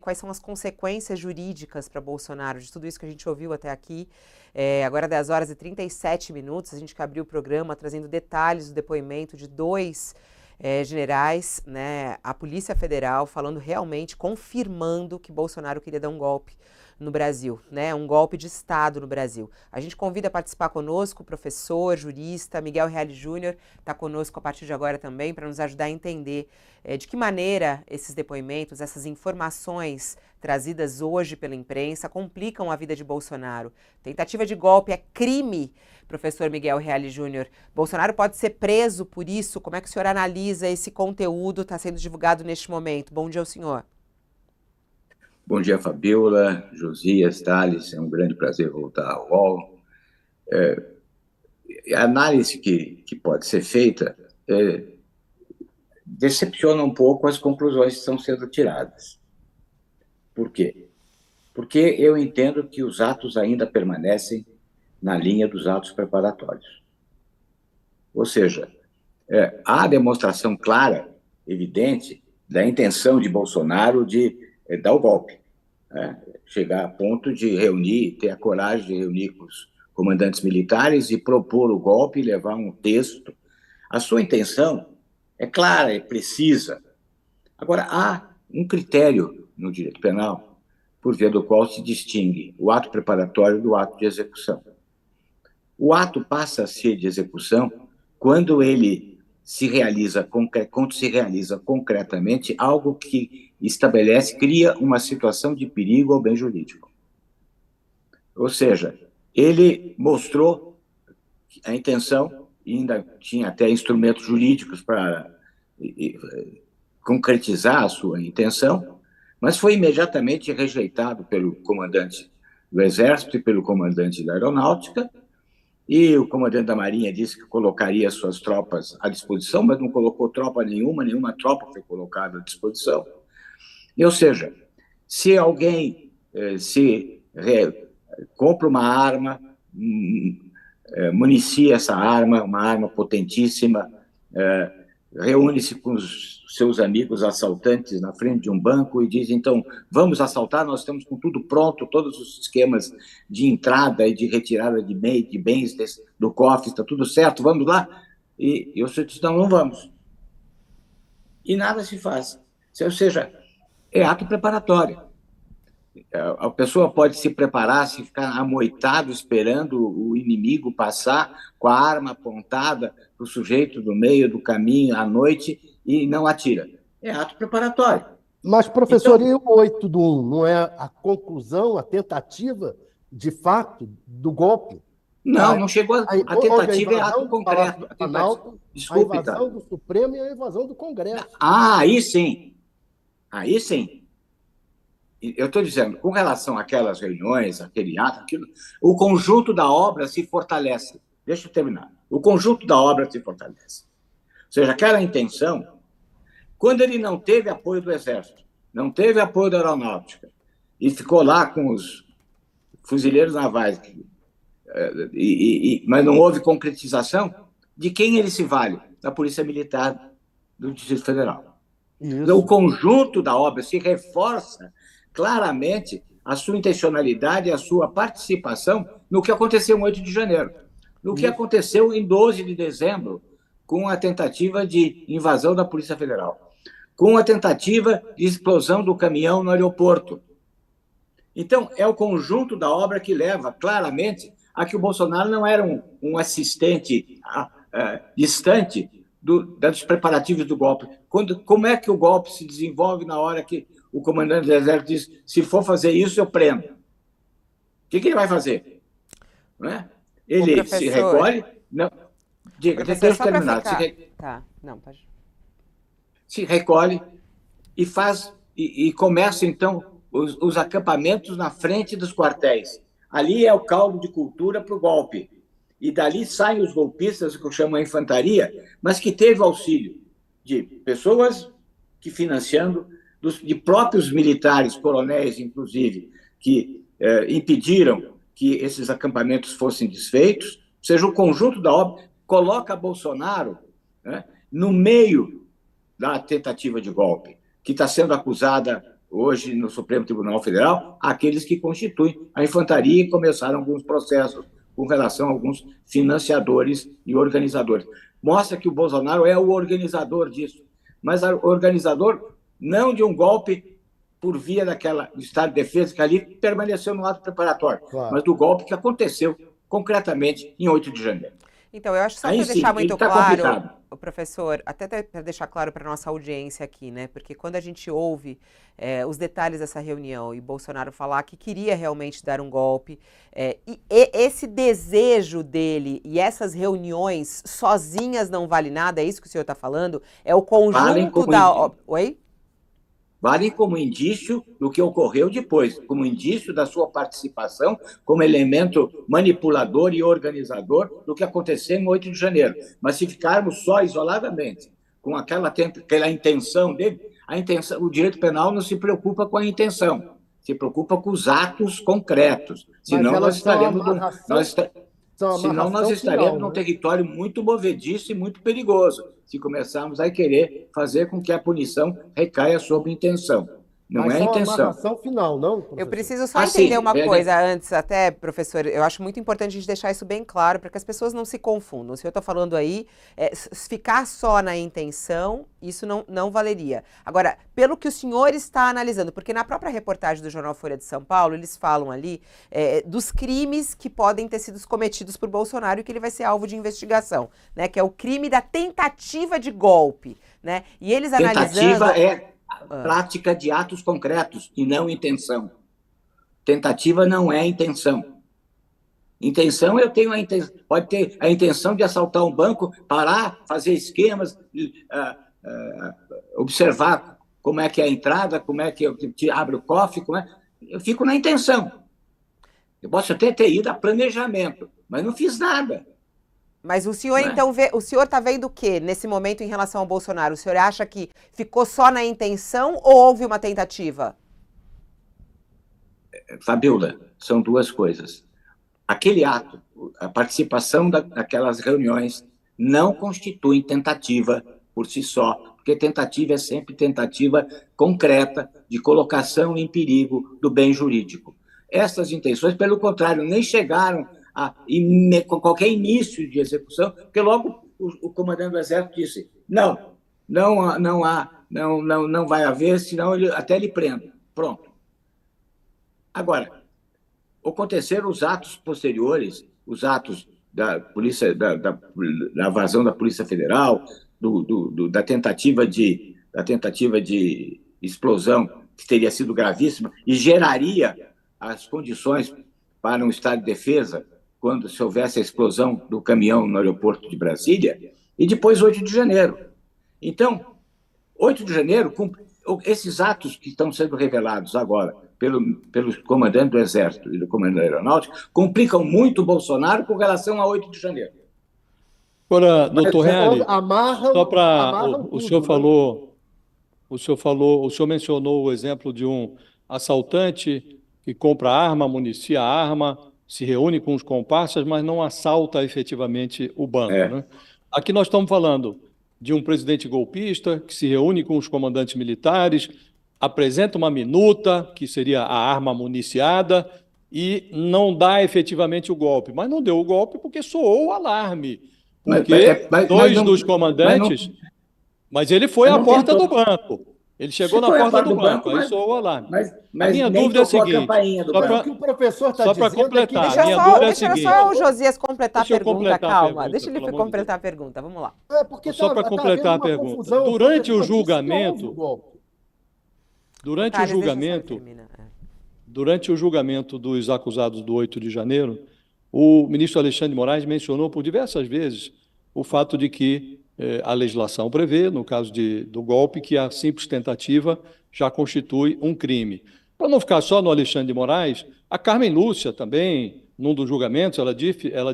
quais são as consequências jurídicas para Bolsonaro, de tudo isso que a gente ouviu até aqui. Agora 10 horas e 37 minutos, a gente que abriu o programa trazendo detalhes do depoimento de dois generais, né, a Polícia Federal, falando realmente, confirmando que Bolsonaro queria dar um golpe no Brasil, né, um golpe de Estado no Brasil. A gente convida a participar conosco o professor, jurista, Miguel Reale Júnior, está conosco a partir de agora também, para nos ajudar a entender de que maneira esses depoimentos, essas informações trazidas hoje pela imprensa complicam a vida de Bolsonaro. Tentativa de golpe é crime, professor Miguel Reale Júnior. Bolsonaro pode ser preso por isso? Como é que o senhor analisa esse conteúdo que está sendo divulgado neste momento? Bom dia ao senhor. Bom dia, Fabiola, Josias, Thales, é um grande prazer voltar ao UOL. A análise que pode ser feita decepciona um pouco as conclusões que estão sendo tiradas. Por quê? Porque eu entendo que os atos ainda permanecem na linha dos atos preparatórios. Ou seja, há demonstração clara, evidente, da intenção de Bolsonaro de dar o golpe. Chegar a ponto de reunir, ter a coragem de reunir com os comandantes militares e propor o golpe e levar um texto. A sua intenção é clara, é precisa. Agora, há um critério no direito penal por via do qual se distingue o ato preparatório do ato de execução. O ato passa a ser de execução quando ele se realiza concretamente algo que estabelece, cria uma situação de perigo ao bem jurídico. Ou seja, ele mostrou a intenção, e ainda tinha até instrumentos jurídicos para concretizar a sua intenção, mas foi imediatamente rejeitado pelo comandante do Exército e pelo comandante da Aeronáutica, e o comandante da Marinha disse que colocaria suas tropas à disposição, mas não colocou tropa nenhuma tropa foi colocada à disposição. Ou seja, se alguém compra uma arma, municia essa arma, uma arma potentíssima, reúne-se com os seus amigos assaltantes na frente de um banco e diz, então, vamos assaltar, nós estamos com tudo pronto, todos os esquemas de entrada e de retirada de bens do cofre, está tudo certo, vamos lá? E o senhor diz, não vamos. E nada se faz. Ou seja, é ato preparatório. A pessoa pode se preparar, se ficar amoitado esperando o inimigo passar com a arma apontada para o sujeito do meio do caminho à noite e não atira. É ato preparatório. Mas, professor, então, e o 8 do 1? Não é a conclusão, a tentativa, de fato, do golpe? Não chegou. A tentativa é ato concreto. Desculpe, a invasão do Supremo e a invasão do Congresso. Aí sim. Eu estou dizendo, com relação àquelas reuniões, aquele ato, o conjunto da obra se fortalece. Deixa eu terminar. O conjunto da obra se fortalece. Ou seja, aquela intenção, quando ele não teve apoio do Exército, não teve apoio da Aeronáutica, e ficou lá com os fuzileiros navais, mas não houve concretização, de quem ele se vale? Da Polícia Militar do Distrito Federal. Então, o conjunto da obra se reforça claramente a sua intencionalidade, a sua participação no que aconteceu em 8 de janeiro, no que aconteceu em 12 de dezembro, com a tentativa de invasão da Polícia Federal, com a tentativa de explosão do caminhão no aeroporto. Então, é o conjunto da obra que leva claramente a que o Bolsonaro não era um assistente distante dos preparativos do golpe. Como é que o golpe se desenvolve na hora que o comandante do Exército diz, se for fazer isso, eu prendo? O que ele vai fazer? Não é? Ele se recolhe... Não, deixa eu terminar. Se recolhe e faz e começa, então, os acampamentos na frente dos quartéis. Ali é o caldo de cultura para o golpe. E dali saem os golpistas, que eu chamo a infantaria, mas que teve auxílio de pessoas que financiando, de próprios militares, coronéis, inclusive, que impediram que esses acampamentos fossem desfeitos. Ou seja, o conjunto da obra coloca Bolsonaro, né, no meio da tentativa de golpe, que está sendo acusada hoje no Supremo Tribunal Federal, aqueles que constituem a infantaria, e começaram alguns processos com relação a alguns financiadores e organizadores. Mostra que o Bolsonaro é o organizador disso, mas o organizador não de um golpe por via do Estado de Defesa, que ali permaneceu no ato preparatório, Claro. mas do golpe que aconteceu concretamente em 8 de janeiro. Então, eu acho só Aí para sim, deixar muito tá claro, complicado. o professor, até para deixar claro para nossa audiência aqui, né? Porque quando a gente ouve os detalhes dessa reunião e Bolsonaro falar que queria realmente dar um golpe, e esse desejo dele e essas reuniões sozinhas não vale nada, é isso que o senhor está falando? É o Valem conjunto como da... Oi? Valem como indício do que ocorreu depois, como indício da sua participação como elemento manipulador e organizador do que aconteceu em 8 de janeiro. Mas se ficarmos só isoladamente com aquela intenção dele, o direito penal não se preocupa com a intenção, se preocupa com os atos concretos. Senão nós estaremos final, num né? território muito movediço e muito perigoso, se começarmos a querer fazer com que a punição recaia sobre a intenção. Não Mas é a são a intenção. amarração final, não, Eu professor? preciso só Assim, entender uma coisa antes, até, professor, eu acho muito importante a gente deixar isso bem claro para que as pessoas não se confundam. O senhor está falando aí, ficar só na intenção, isso não valeria. Agora, pelo que o senhor está analisando, porque na própria reportagem do jornal Folha de São Paulo, eles falam ali dos crimes que podem ter sido cometidos por Bolsonaro e que ele vai ser alvo de investigação, né? Que é o crime da tentativa de golpe, né? E eles Tentativa analisando... é prática de atos concretos e não intenção. Tentativa não é intenção. Intenção, pode ter a intenção de assaltar um banco, parar, fazer esquemas, observar como é que é a entrada, como é que eu abro o cofre, eu fico na intenção. Eu posso até ter ido a planejamento, mas não fiz nada. Mas o senhor, então, o senhor está vendo o quê nesse momento em relação ao Bolsonaro? O senhor acha que ficou só na intenção ou houve uma tentativa? Fabiola, são duas coisas. Aquele ato, a participação daquelas reuniões, não constitui tentativa por si só, porque tentativa é sempre tentativa concreta de colocação em perigo do bem jurídico. Essas intenções, pelo contrário, nem chegaram com qualquer início de execução, porque logo o comandante do Exército disse: não vai haver, senão até ele prenda. Pronto. Agora, aconteceram os atos posteriores, os atos da polícia, da invasão da Polícia Federal, da tentativa de explosão, que teria sido gravíssima e geraria as condições para um estado de defesa quando se houvesse a explosão do caminhão no aeroporto de Brasília, e depois 8 de janeiro. Então, 8 de janeiro, esses atos que estão sendo revelados agora pelo comandante do Exército e do comandante da Aeronáutica complicam muito o Bolsonaro com relação a 8 de janeiro. Agora, doutor Reale, só para o senhor falou, o senhor mencionou o exemplo de um assaltante que compra arma, municia a arma, se reúne com os comparsas, mas não assalta efetivamente o banco. Né? Aqui nós estamos falando de um presidente golpista que se reúne com os comandantes militares, apresenta uma minuta, que seria a arma municiada, e não dá efetivamente o golpe. Mas não deu o golpe porque soou o alarme. Porque dois dos comandantes... Mas ele foi à porta do banco. Ele chegou na porta do banco, aí soou o alarme. Mas a minha dúvida é a seguinte, o que o professor está dizendo para completar, é minha dúvida é a seguinte. Deixa só o Josias completar a pergunta, calma. Pergunta, deixa ele completar a pergunta, vamos lá. Só para completar a pergunta. Durante o julgamento, durante o julgamento dos acusados do 8 de janeiro, o ministro Alexandre de Moraes mencionou por diversas vezes o fato de que a legislação prevê, no caso do golpe, que a simples tentativa já constitui um crime. Para não ficar só no Alexandre de Moraes, a Carmen Lúcia também, num dos julgamentos, ela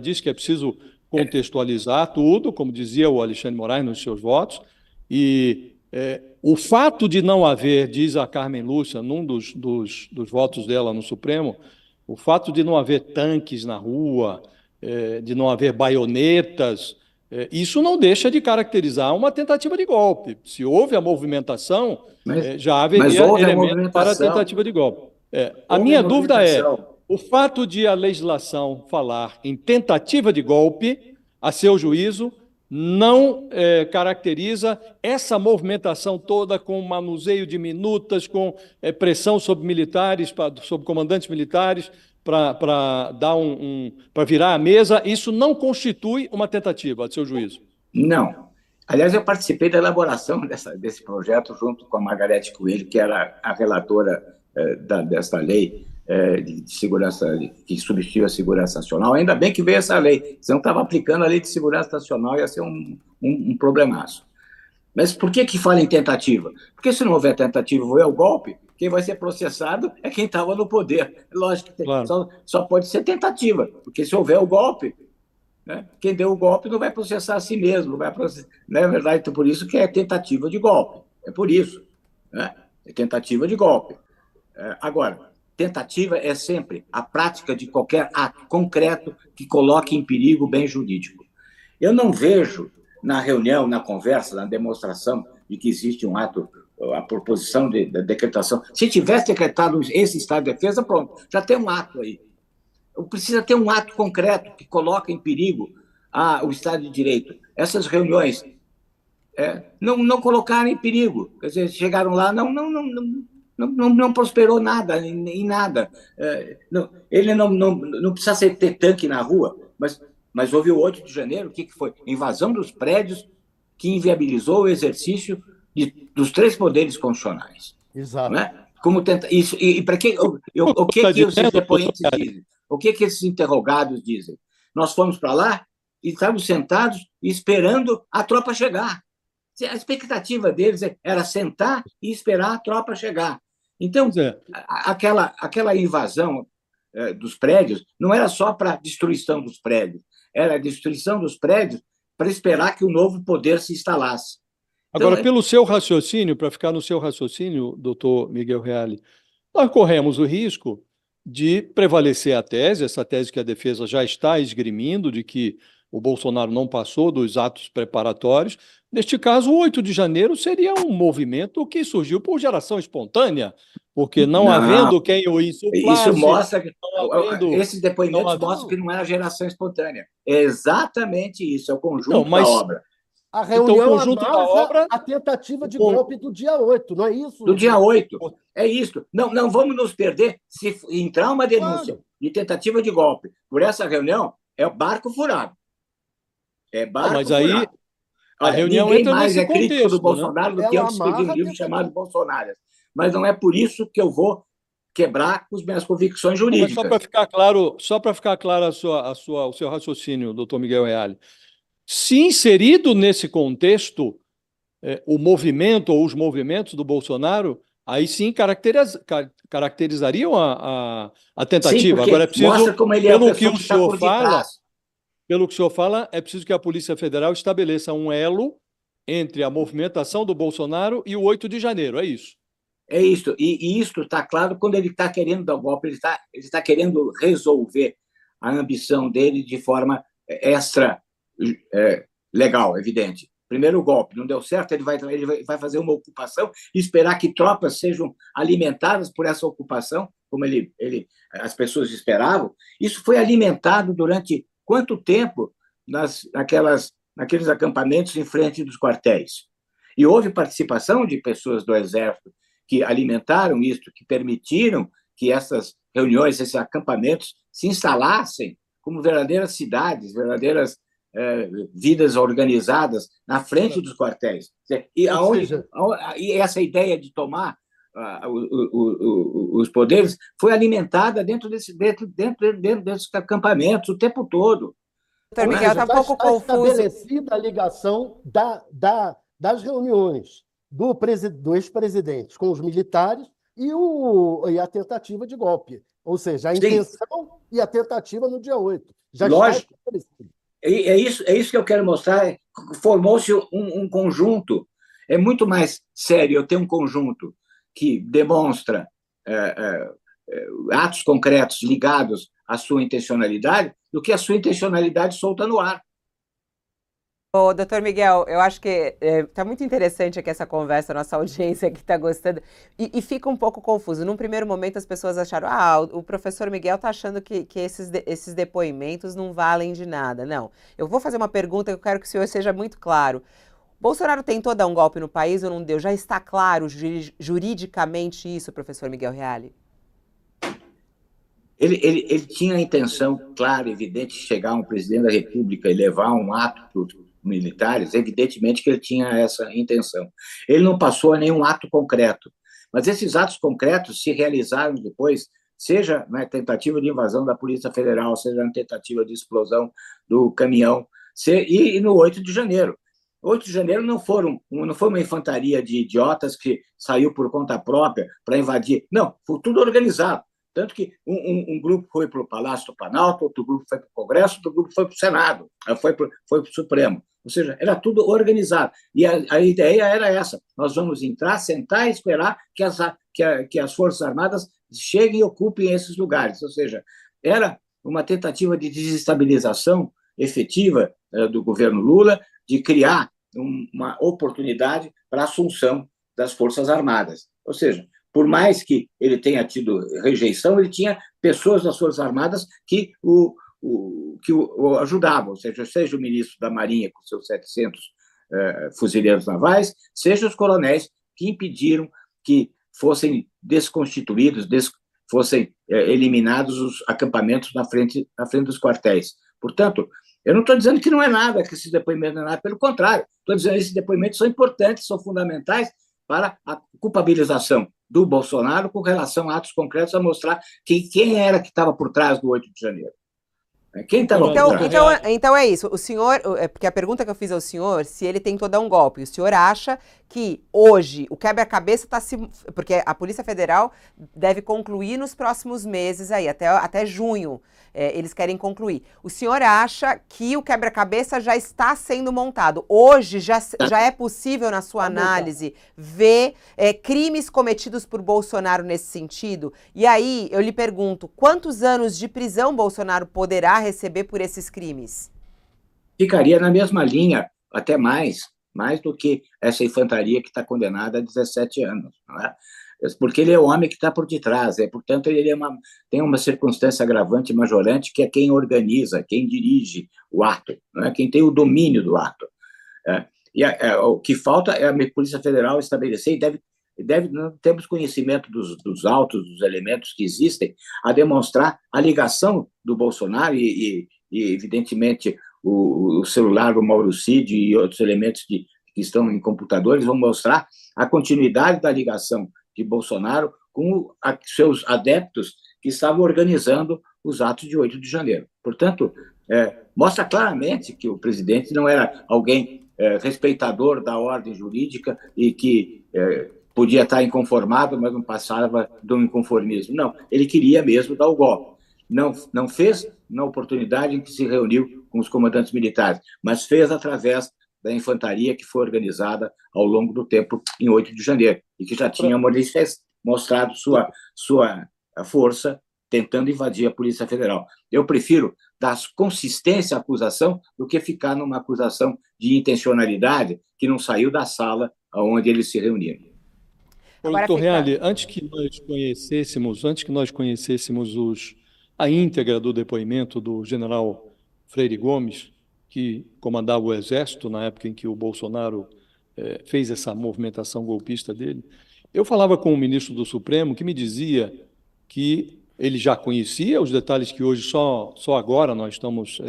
disse que é preciso contextualizar tudo, como dizia o Alexandre de Moraes nos seus votos, e o fato de não haver, diz a Carmen Lúcia, num dos votos dela no Supremo, o fato de não haver tanques na rua, de não haver baionetas, Isso não deixa de caracterizar uma tentativa de golpe. Se houve a movimentação, já haveria elementos para a tentativa de golpe. A minha dúvida é, o fato de a legislação falar em tentativa de golpe, a seu juízo, não caracteriza essa movimentação toda com manuseio de minutas, com pressão sobre militares, sobre comandantes militares, para dar para virar a mesa, isso não constitui uma tentativa, a seu juízo? Não. Aliás, eu participei da elaboração desse projeto junto com a Margarete Coelho, que era a relatora dessa lei de segurança, que substitui a segurança nacional. Ainda bem que veio essa lei, senão estava aplicando a lei de segurança nacional, ia ser um problemaço. Mas por que fala em tentativa? Porque se não houver tentativa e houver o golpe, quem vai ser processado é quem estava no poder. Lógico que claro. só pode ser tentativa, porque se houver o golpe, né, quem deu o golpe não vai processar a si mesmo, não vai processar, não é verdade? Então, por isso que é tentativa de golpe, é por isso, né? É tentativa de golpe. Agora, tentativa é sempre a prática de qualquer ato concreto que coloque em perigo o bem jurídico. Eu não vejo na reunião, na conversa, na demonstração de que existe um ato, a proposição de decretação. Se tivesse decretado esse estado de defesa, pronto, já tem um ato aí. Precisa ter um ato concreto que coloque em perigo o Estado de Direito. Essas reuniões não colocaram em perigo. Quer dizer, chegaram lá, não prosperou nada, em nada. Ele não precisa ter tanque na rua, mas houve o 8 de janeiro, o que foi? Invasão dos prédios que inviabilizou o exercício dos 3 poderes constitucionais. Exato. Né? Como tenta isso, e para que o que os depoentes dizem? O que esses interrogados dizem? Nós fomos para lá e estávamos sentados esperando a tropa chegar. A expectativa deles era sentar e esperar a tropa chegar. Então, aquela invasão dos prédios não era só para destruição dos prédios, era a destruição dos prédios para esperar que o novo poder se instalasse. Agora, então, pelo seu raciocínio, para ficar no seu raciocínio, doutor Miguel Reale, nós corremos o risco de prevalecer a tese, essa tese que a defesa já está esgrimindo, de que o Bolsonaro não passou dos atos preparatórios. Neste caso, o 8 de janeiro seria um movimento que surgiu por geração espontânea, porque não havendo quem o insuflasse... Isso mostra que esses depoimentos mostram que não é a geração espontânea. É exatamente isso, é o conjunto da obra. A reunião o conjunto da obra, a tentativa de golpe do dia 8, não é isso? Do dia 8, é isso. Não vamos nos perder. Se entrar uma denúncia de tentativa de golpe por essa reunião, é o barco furado. É barco mas aí furado. a reunião ninguém entra mais nesse crítico contexto, do Bolsonaro do que eu que escrevi um livro chamado Bolsonaro. Mas não é por isso que eu vou quebrar as minhas convicções jurídicas. Mas só para ficar claro o seu raciocínio, doutor Miguel Reale, se inserido nesse contexto, o movimento ou os movimentos do Bolsonaro, aí sim caracterizariam a tentativa. Sim, agora é preciso, mostra como ele pelo que o senhor fala, pelo que o senhor fala, é preciso que a Polícia Federal estabeleça um elo entre a movimentação do Bolsonaro e o 8 de janeiro, é isso? É isso, e isso está claro quando ele está querendo dar o golpe, ele está querendo resolver a ambição dele de forma extra legal, evidente. Primeiro o golpe, não deu certo, ele vai fazer uma ocupação e esperar que tropas sejam alimentadas por essa ocupação, como as pessoas esperavam. Isso foi alimentado durante quanto tempo naqueles acampamentos em frente dos quartéis? E houve participação de pessoas do Exército que alimentaram isso, que permitiram que essas reuniões, esses acampamentos se instalassem como verdadeiras cidades, verdadeiras vidas organizadas na frente dos quartéis. E essa ideia de tomar os poderes foi alimentada dentro desses acampamentos o tempo todo. Doutor Miguel, está um pouco confuso. Estabelecida a ligação das reuniões do ex-presidente com os militares e a tentativa de golpe. Ou seja, a intenção e a tentativa no dia 8. Já Lógico. Está estabelecido. É isso que eu quero mostrar. Formou-se um conjunto. É muito mais sério eu ter um conjunto que demonstra atos concretos ligados à sua intencionalidade do que a sua intencionalidade solta no ar. Ô, doutor Miguel, eu acho que está muito interessante aqui essa conversa, nossa audiência que está gostando, e fica um pouco confuso. Num primeiro momento as pessoas acharam, o professor Miguel está achando que esses depoimentos não valem de nada. Não, eu vou fazer uma pergunta que eu quero que o senhor seja muito claro. Bolsonaro tentou dar um golpe no país ou não deu? Já está claro juridicamente isso, professor Miguel Reale? Ele tinha a intenção clara, evidente, de chegar um presidente da República e levar um ato para os militares, evidentemente que ele tinha essa intenção. Ele não passou a nenhum ato concreto, mas esses atos concretos se realizaram depois, seja na tentativa de invasão da Polícia Federal, seja na tentativa de explosão do caminhão, e no 8 de janeiro. 8 de janeiro não foi uma infantaria de idiotas que saiu por conta própria para invadir. Não, foi tudo organizado. Tanto que um grupo foi para o Palácio do Planalto, outro grupo foi para o Congresso, outro grupo foi para o Senado, foi para o Supremo. Ou seja, era tudo organizado. E a ideia era essa: nós vamos entrar, sentar e esperar que as Forças Armadas cheguem e ocupem esses lugares. Ou seja, era uma tentativa de desestabilização efetiva do governo Lula, de criar uma oportunidade para a assunção das Forças Armadas. Ou seja, por mais que ele tenha tido rejeição, ele tinha pessoas das Forças Armadas que o ajudavam, seja o ministro da Marinha com seus 700 fuzileiros navais, seja os coronéis que impediram que fossem desconstituídos, fossem eliminados os acampamentos na frente dos quartéis. Portanto, eu não estou dizendo que não é nada, que esse depoimento não é nada, pelo contrário, estou dizendo que esses depoimentos são importantes, são fundamentais para a culpabilização do Bolsonaro com relação a atos concretos, a mostrar quem era que estava por trás do 8 de janeiro. Quem estava por trás? Então é isso. O senhor, porque a pergunta que eu fiz ao senhor, se ele tentou dar um golpe, o senhor acha que hoje o quebra-cabeça está se... Porque a Polícia Federal deve concluir nos próximos meses aí, até junho, eles querem concluir. O senhor acha que o quebra-cabeça já está sendo montado? Hoje já é possível, na sua análise, ver crimes cometidos por Bolsonaro nesse sentido? E aí, eu lhe pergunto, quantos anos de prisão Bolsonaro poderá receber por esses crimes? Ficaria na mesma linha, até mais do que essa infantaria que está condenada a 17 anos, não é? Porque ele é o homem que está por detrás, portanto, ele tem uma circunstância agravante majorante, que é quem organiza, quem dirige o ato, não é? Quem tem o domínio do ato. O que falta é a Polícia Federal estabelecer, e não temos conhecimento dos autos, dos elementos que existem, a demonstrar a ligação do Bolsonaro e evidentemente, o celular do Mauro Cid e outros elementos que estão em computadores vão mostrar a continuidade da ligação de Bolsonaro com seus adeptos que estavam organizando os atos de 8 de janeiro. Portanto, mostra claramente que o presidente não era alguém respeitador da ordem jurídica e que podia estar inconformado, mas não passava do inconformismo. Não, ele queria mesmo dar o golpe. Não fez na oportunidade em que se reuniu com os comandantes militares, mas fez através da infantaria que foi organizada ao longo do tempo em 8 de janeiro, e que já tinha mostrado sua força tentando invadir a Polícia Federal. Eu prefiro dar consistência à acusação do que ficar numa acusação de intencionalidade que não saiu da sala onde eles se reuniram. Doutor Reale, antes que nós conhecêssemos a íntegra do depoimento do general Freire Gomes, que comandava o Exército na época em que o Bolsonaro fez essa movimentação golpista dele, eu falava com o ministro do Supremo, que me dizia que ele já conhecia os detalhes que hoje só agora nós estamos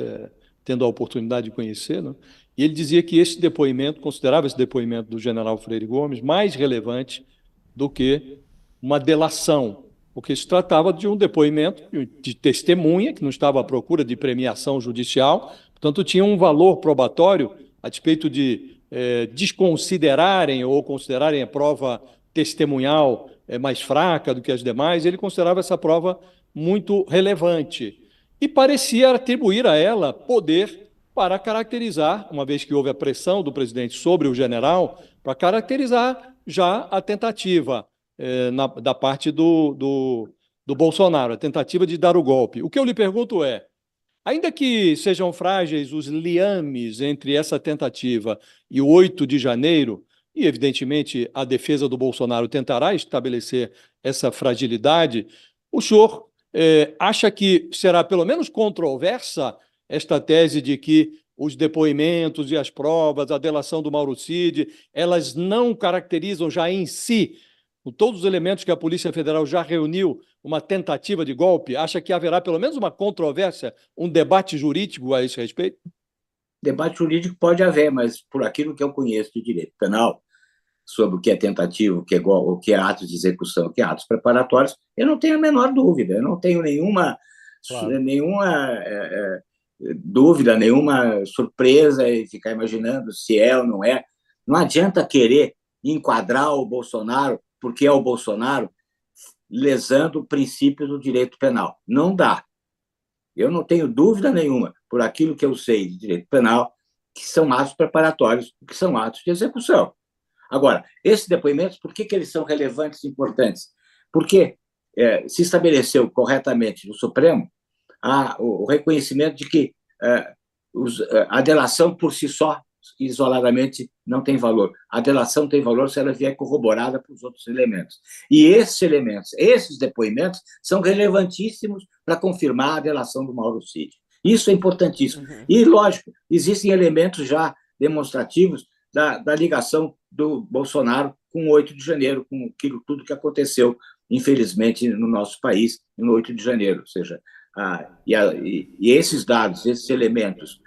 tendo a oportunidade de conhecer, né? E ele dizia que considerava esse depoimento do general Freire Gomes mais relevante do que uma delação, porque se tratava de um depoimento de testemunha, que não estava à procura de premiação judicial, portanto, tinha um valor probatório a despeito de desconsiderarem ou considerarem a prova testemunhal mais fraca do que as demais. Ele considerava essa prova muito relevante e parecia atribuir a ela poder para caracterizar, uma vez que houve a pressão do presidente sobre o general, para caracterizar já a tentativa da parte do Bolsonaro, a tentativa de dar o golpe. O que eu lhe pergunto é, Ainda que sejam frágeis os liames entre essa tentativa e o 8 de janeiro, e evidentemente a defesa do Bolsonaro tentará estabelecer essa fragilidade, o senhor acha que será pelo menos controversa esta tese de que os depoimentos e as provas, a delação do Mauro Cid, elas não caracterizam já em si, com todos os elementos que a Polícia Federal já reuniu, uma tentativa de golpe? Acha que haverá pelo menos uma controvérsia, um debate jurídico a esse respeito? Debate jurídico pode haver, mas por aquilo que eu conheço de direito penal, sobre o que é tentativa, o que é atos de execução, o que é atos preparatórios, eu não tenho a menor dúvida, eu não tenho nenhuma dúvida, nenhuma surpresa em ficar imaginando se é ou não é. Não adianta querer enquadrar o Bolsonaro, porque é o Bolsonaro, lesando princípios do direito penal. Não dá. Eu não tenho dúvida nenhuma, por aquilo que eu sei de direito penal, que são atos preparatórios, que são atos de execução. Agora, esses depoimentos, por que eles são relevantes e importantes? Porque se estabeleceu corretamente no Supremo o reconhecimento de que a delação por si só, isoladamente, não tem valor. A delação tem valor se ela vier corroborada por outros elementos. E esses elementos, esses depoimentos, são relevantíssimos para confirmar a delação do Mauro Cid. Isso é importantíssimo. E, lógico, existem elementos já demonstrativos da ligação do Bolsonaro com o 8 de janeiro, com aquilo tudo que aconteceu, infelizmente, no nosso país, no 8 de janeiro. Ou seja, e esses dados, esses elementos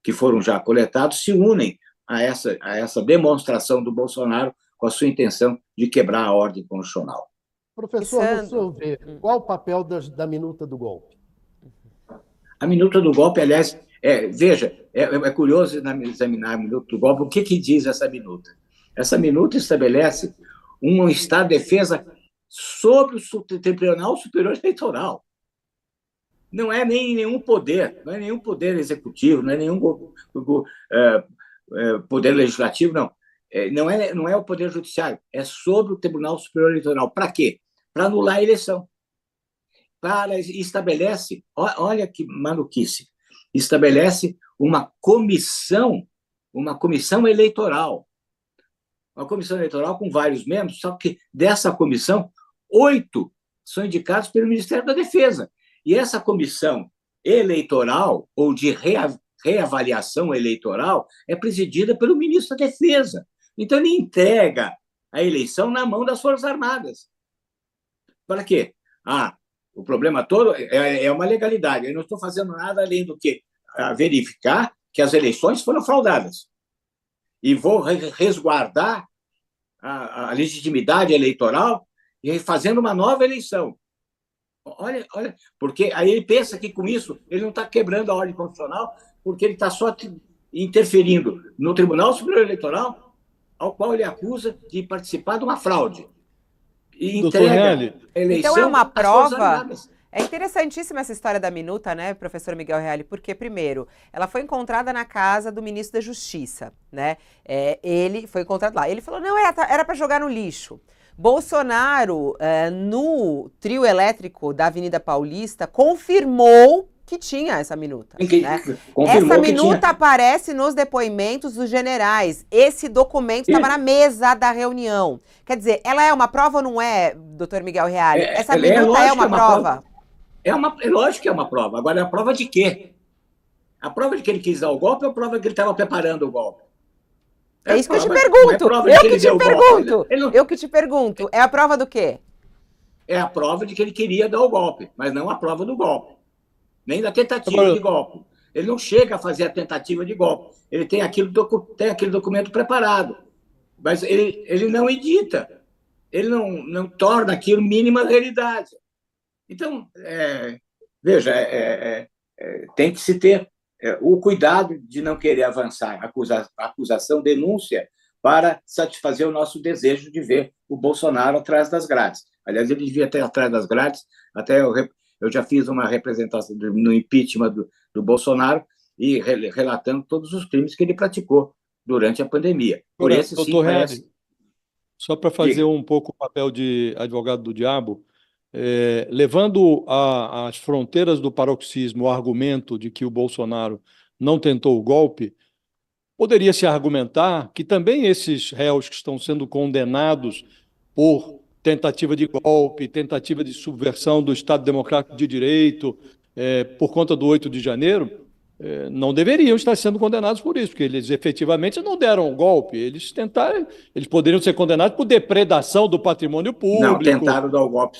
que foram já coletados, se unem a essa demonstração do Bolsonaro com a sua intenção de quebrar a ordem constitucional. Professor, no senhor vê, qual o papel da minuta do golpe? A minuta do golpe, aliás, veja, é curioso examinar a minuta do golpe. O que diz essa minuta? Essa minuta estabelece um estado de defesa sobre o Tribunal Superior Eleitoral. Não é nem nenhum poder, não é nenhum poder executivo, não é nenhum poder legislativo, não. Não é o poder judiciário, é sobre o Tribunal Superior Eleitoral. Para quê? Para anular a eleição. Estabelece, olha que maluquice, estabelece uma comissão eleitoral. Uma comissão eleitoral com vários membros, só que dessa comissão, 8 são indicados pelo Ministério da Defesa. E essa comissão eleitoral, ou de reavaliação eleitoral, é presidida pelo ministro da Defesa. Então, ele entrega a eleição na mão das Forças Armadas. Para quê? O problema todo é uma legalidade. Eu não estou fazendo nada além do que verificar que as eleições foram fraudadas. E vou resguardar a legitimidade eleitoral e fazendo uma nova eleição. Olha, porque aí ele pensa que com isso ele não está quebrando a ordem constitucional, porque ele está só interferindo no Tribunal Superior Eleitoral, ao qual ele acusa de participar de uma fraude. E entrega a eleição. Então é uma prova. É interessantíssima essa história da minuta, né, professor Miguel Reale, porque, primeiro, ela foi encontrada na casa do ministro da Justiça, né? Ele foi encontrado lá. Ele falou, não, era para jogar no lixo. Bolsonaro, no trio elétrico da Avenida Paulista, confirmou que tinha essa minuta. Né? Essa minuta aparece nos depoimentos dos generais. Esse documento estava na mesa da reunião. Quer dizer, ela é uma prova ou não é, doutor Miguel Reale? Essa minuta é uma prova? É lógico que é uma prova. Agora, é a prova de quê? A prova de que ele quis dar o golpe ou a prova de que ele estava preparando o golpe? É isso que eu te pergunto. Eu que te pergunto. É a prova do quê? É a prova de que ele queria dar o golpe, mas não a prova do golpe. Nem da tentativa de golpe. Ele não chega a fazer a tentativa de golpe. Ele tem aquele documento preparado. Mas ele não edita. Ele não torna aquilo mínima realidade. Então, veja, tem que se ter o cuidado de não querer avançar acusação, denúncia, para satisfazer o nosso desejo de ver o Bolsonaro atrás das grades. Aliás, ele devia estar atrás das grades, até eu já fiz uma representação no impeachment do Bolsonaro, e relatando todos os crimes que ele praticou durante a pandemia. Por esse sim, só para fazer um pouco o papel de advogado do diabo, levando às fronteiras do paroxismo o argumento de que o Bolsonaro não tentou o golpe, poderia-se argumentar que também esses réus que estão sendo condenados por tentativa de golpe, tentativa de subversão do Estado Democrático de Direito, por conta do 8 de janeiro, não deveriam estar sendo condenados por isso, porque eles efetivamente não deram o golpe. Eles poderiam ser condenados por depredação do patrimônio público. Não, tentaram dar o golpe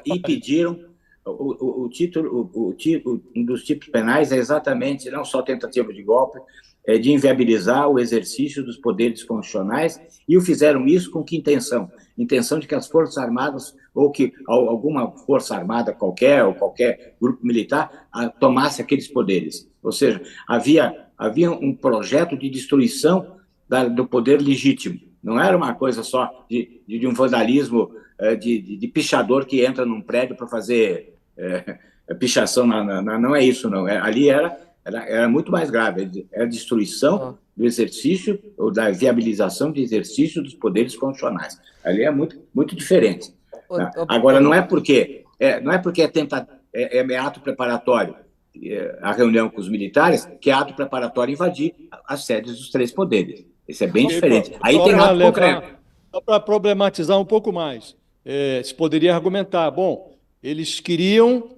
e pediram um dos tipos penais é exatamente não só tentativa de golpe, de inviabilizar o exercício dos poderes constitucionais, e o fizeram isso com que intenção? Intenção de que as Forças Armadas, ou que alguma Força Armada qualquer, ou qualquer grupo militar, tomasse aqueles poderes. Ou seja, havia um projeto de destruição do poder legítimo. Não era uma coisa só de um vandalismo de pichador que entra num prédio para fazer pichação. Não é isso, não. Ali era muito mais grave. Era a destruição do exercício, ou da viabilização de exercício dos poderes constitucionais. Ali é muito, muito diferente. Agora, não é porque é ato preparatório a reunião com os militares, que é ato preparatório invadir as sedes dos três poderes. Isso é bem diferente. Aí tem ato concreto. Só para problematizar um pouco mais, se poderia argumentar, bom, eles queriam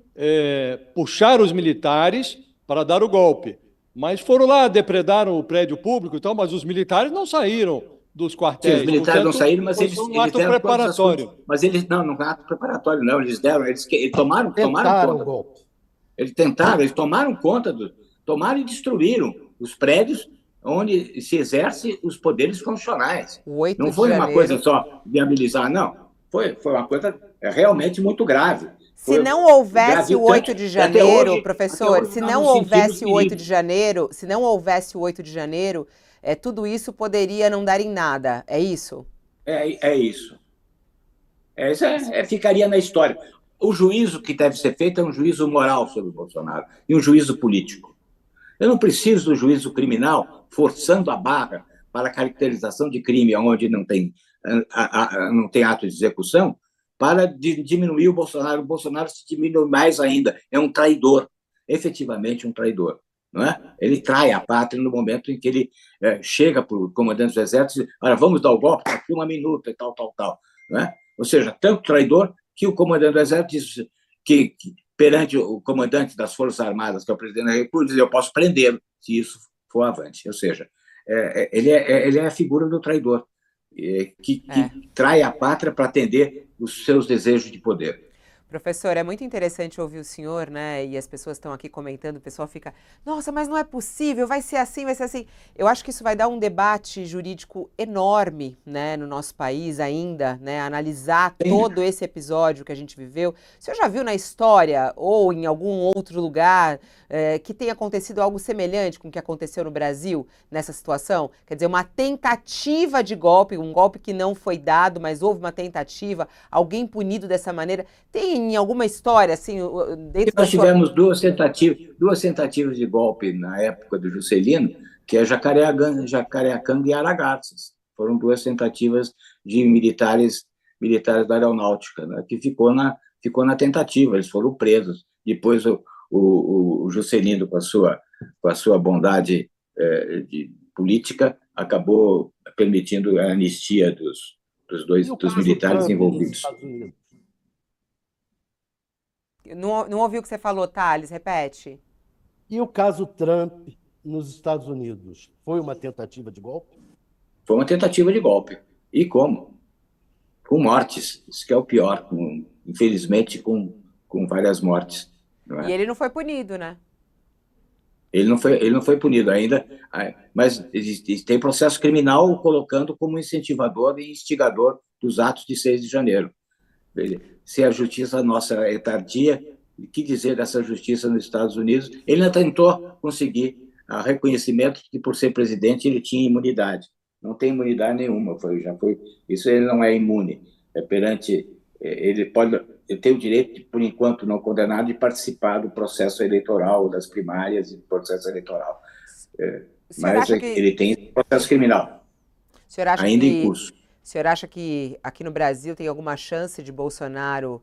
puxar os militares para dar o golpe, mas foram lá, depredaram o prédio público e tal, mas os militares não saíram dos quartéis. Sim, os militares não saíram, mas eles deram preparatório. Mas eles não é ato preparatório, não. Eles tomaram conta do golpe. Eles tomaram conta tomaram e destruíram os prédios onde se exerce os poderes constitucionais. Não foi uma coisa só viabilizar, não. Foi uma coisa realmente muito grave. Se não houvesse o 8 de janeiro, professor, se não houvesse o 8 de janeiro, tudo isso poderia não dar em nada, é isso? É isso. Ficaria na história. O juízo que deve ser feito é um juízo moral sobre o Bolsonaro e um juízo político. Eu não preciso do juízo criminal forçando a barra para a caracterização de crime onde não tem ato de execução, para diminuir o Bolsonaro. O Bolsonaro se diminui mais ainda. É um traidor, efetivamente um traidor. Não é? Ele trai a pátria no momento em que ele chega para o comandante do Exército e diz: olha, vamos dar o golpe, está aqui uma minuta e tal. Não é? Ou seja, tanto traidor que o comandante do Exército diz que perante o comandante das Forças Armadas, que é o presidente da República, diz: eu posso prendê-lo se isso for avante. Ou seja, ele é a figura do traidor, que trai a pátria para atender os seus desejos de poder. Professor, é muito interessante ouvir o senhor, né? E as pessoas estão aqui comentando, o pessoal fica, nossa, mas não é possível, vai ser assim, vai ser assim. Eu acho que isso vai dar um debate jurídico enorme, né, no nosso país ainda, né? Analisar todo esse episódio que a gente viveu. O senhor já viu na história ou em algum outro lugar que tenha acontecido algo semelhante com o que aconteceu no Brasil nessa situação? Quer dizer, uma tentativa de golpe, um golpe que não foi dado, mas houve uma tentativa, alguém punido dessa maneira. Tem em alguma história, assim, dentro Nós tivemos duas tentativas de golpe na época do Juscelino, que é Jacareacanga e Aragarças. Foram duas tentativas de militares da aeronáutica, né, que ficou na tentativa, eles foram presos. Depois o Juscelino, com a sua bondade política, acabou permitindo a anistia dos militares envolvidos. Não ouvi o que você falou, Thales, repete. E o caso Trump nos Estados Unidos, foi uma tentativa de golpe? Foi uma tentativa de golpe. E como? Com mortes. Isso que é o pior, infelizmente com várias mortes. Não é? E ele não foi punido, né? Ele não foi punido ainda, mas tem processo criminal o colocando como incentivador e instigador dos atos de 6 de janeiro. Se a justiça nossa é tardia, o que dizer dessa justiça nos Estados Unidos? Ele ainda tentou conseguir reconhecimento de que, por ser presidente, ele tinha imunidade. Não tem imunidade nenhuma. Isso ele não é imune. Ele tem o direito, por enquanto não condenado, de participar do processo eleitoral, das primárias e do processo eleitoral. Mas ele tem processo criminal ainda em curso. O senhor acha que aqui no Brasil tem alguma chance de Bolsonaro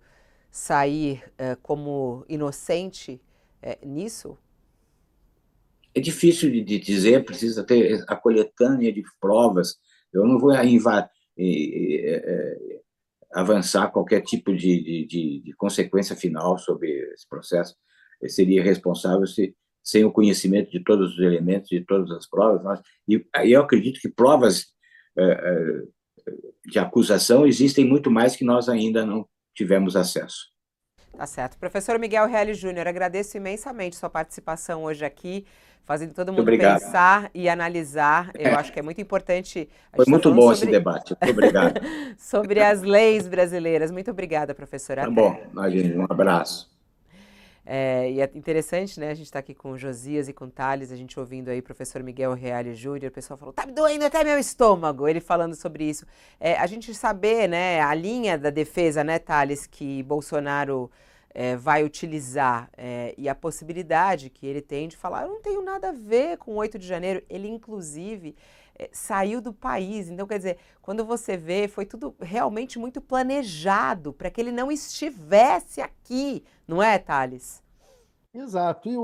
sair como inocente nisso? É difícil de dizer, precisa ter a coletânea de provas. Eu não vou avançar qualquer tipo de consequência final sobre esse processo. Eu seria responsável sem o conhecimento de todos os elementos, de todas as provas. E eu acredito que provas de acusação existem muito mais que nós ainda não tivemos acesso. Tá certo. Professor Miguel Reale Júnior, agradeço imensamente sua participação hoje aqui, fazendo todo mundo pensar e analisar. Eu acho que é muito importante. Foi muito bom esse debate. Muito obrigado. Sobre as leis brasileiras. Muito obrigada, professora. Tá bom, imagine, um abraço. E é interessante, né? A gente está aqui com o Josias e com o Thales, a gente ouvindo aí o professor Miguel Reale Júnior, o pessoal falou, tá me doendo até meu estômago, ele falando sobre isso. A gente saber, né, a linha da defesa, né, Thales, que Bolsonaro vai utilizar e a possibilidade que ele tem de falar, eu não tenho nada a ver com o 8 de janeiro, ele inclusive saiu do país. Então, quer dizer, quando você vê, foi tudo realmente muito planejado para que ele não estivesse aqui, não é, Thales? Exato. E